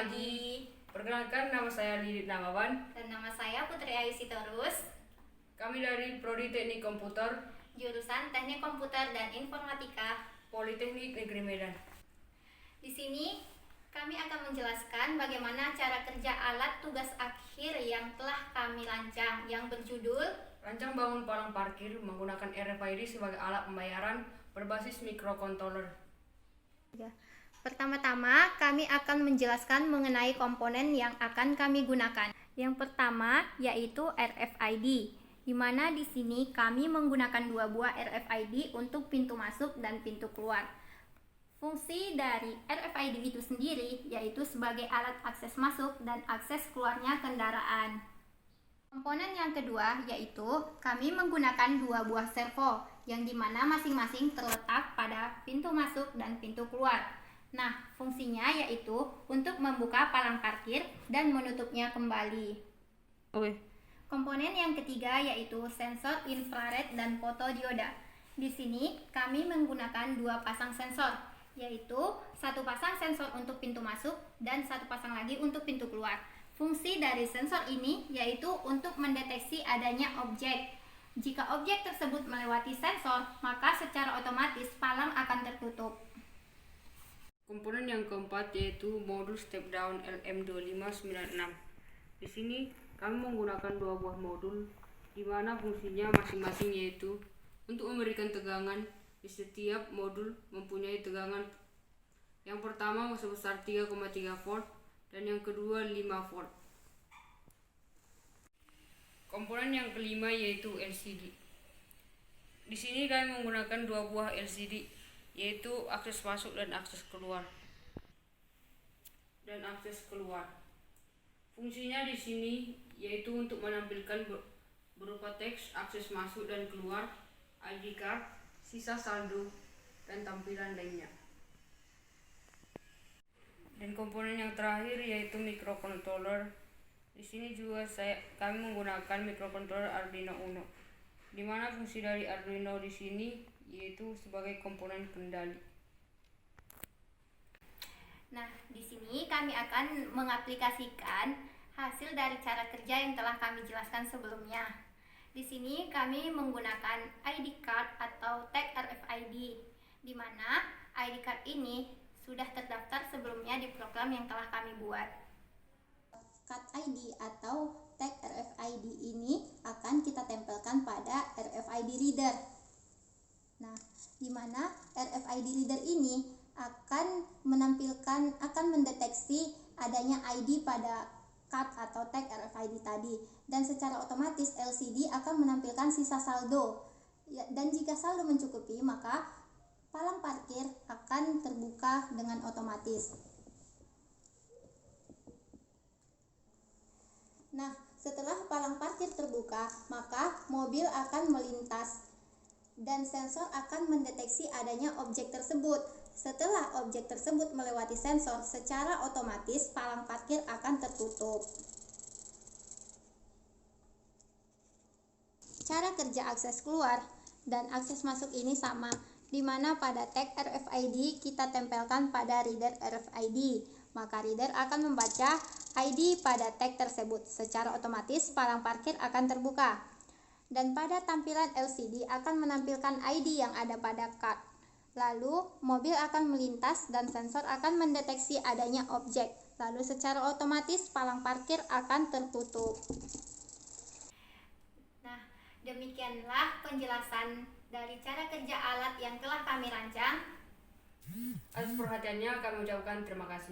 pagi. Perkenalkan, nama saya Lidit Namawan. Dan nama saya Putri Ayu Sitorus. Kami dari Prodi Teknik Komputer, Jurusan Teknik Komputer dan Informatika, Politeknik Negeri Medan. Di sini kami akan menjelaskan bagaimana cara kerja alat tugas akhir yang telah kami rancang yang berjudul Rancang bangun palang parkir menggunakan RFID sebagai alat pembayaran berbasis microcontroller. Pertama-tama, kami akan menjelaskan mengenai komponen yang akan kami gunakan. Yang pertama yaitu RFID, di mana di sini kami menggunakan 2 buah RFID untuk pintu masuk dan pintu keluar. Fungsi dari RFID itu sendiri yaitu sebagai alat akses masuk dan akses keluarnya kendaraan. Komponen yang kedua yaitu kami menggunakan 2 buah servo yang dimana masing-masing terletak pada pintu masuk dan pintu keluar. Nah, fungsinya yaitu untuk membuka palang parkir dan menutupnya kembali. Komponen yang ketiga yaitu sensor infrared dan fotodioda. Di sini kami menggunakan 2 pasang sensor, yaitu 1 pasang sensor untuk pintu masuk dan 1 pasang lagi untuk pintu keluar. Fungsi dari sensor ini yaitu untuk mendeteksi adanya objek. Jika objek tersebut melewati sensor, maka secara otomatis palang akan tertutup. Komponen yang keempat yaitu modul step down LM2596. Di sini kami menggunakan 2 buah modul di mana fungsinya masing-masing yaitu untuk memberikan tegangan. Di setiap modul mempunyai tegangan yang pertama sebesar 3,3 volt dan yang kedua 5 volt. Komponen yang kelima yaitu LCD. Di sini kami menggunakan 2 buah LCD yaitu akses masuk dan akses keluar. Fungsinya di sini yaitu untuk menampilkan berupa teks akses masuk dan keluar, ID card, sisa saldo, dan tampilan lainnya. Dan komponen yang terakhir yaitu microcontroller. Di sini juga kami menggunakan microcontroller Arduino Uno, di mana fungsi dari Arduino di sini yaitu sebagai komponen kendali. Nah, di sini kami akan mengaplikasikan hasil dari cara kerja yang telah kami jelaskan sebelumnya. Di sini kami menggunakan ID card atau tag RFID, di mana ID card ini sudah terdaftar sebelumnya di program yang telah kami buat. Card ID atau tag RFID ini akan kita tempelkan pada RFID reader. Nah, di mana RFID reader ini akan mendeteksi adanya ID pada card atau tag RFID tadi, dan secara otomatis LCD akan menampilkan sisa saldo. Dan jika saldo mencukupi, maka palang parkir akan terbuka dengan otomatis. Nah, setelah palang parkir terbuka, maka mobil akan melintas dan sensor akan mendeteksi adanya objek tersebut. Setelah objek tersebut melewati sensor, secara otomatis palang parkir akan tertutup. Cara kerja akses keluar dan akses masuk ini sama, di mana pada tag RFID kita tempelkan pada reader RFID, maka reader akan membaca ID pada tag tersebut. Secara otomatis palang parkir akan terbuka. Dan pada tampilan LCD akan menampilkan ID yang ada pada card. Lalu mobil akan melintas dan sensor akan mendeteksi adanya objek. Lalu secara otomatis palang parkir akan tertutup. Nah, demikianlah penjelasan dari cara kerja alat yang telah kami rancang. Atas perhatiannya kami ucapkan terima kasih.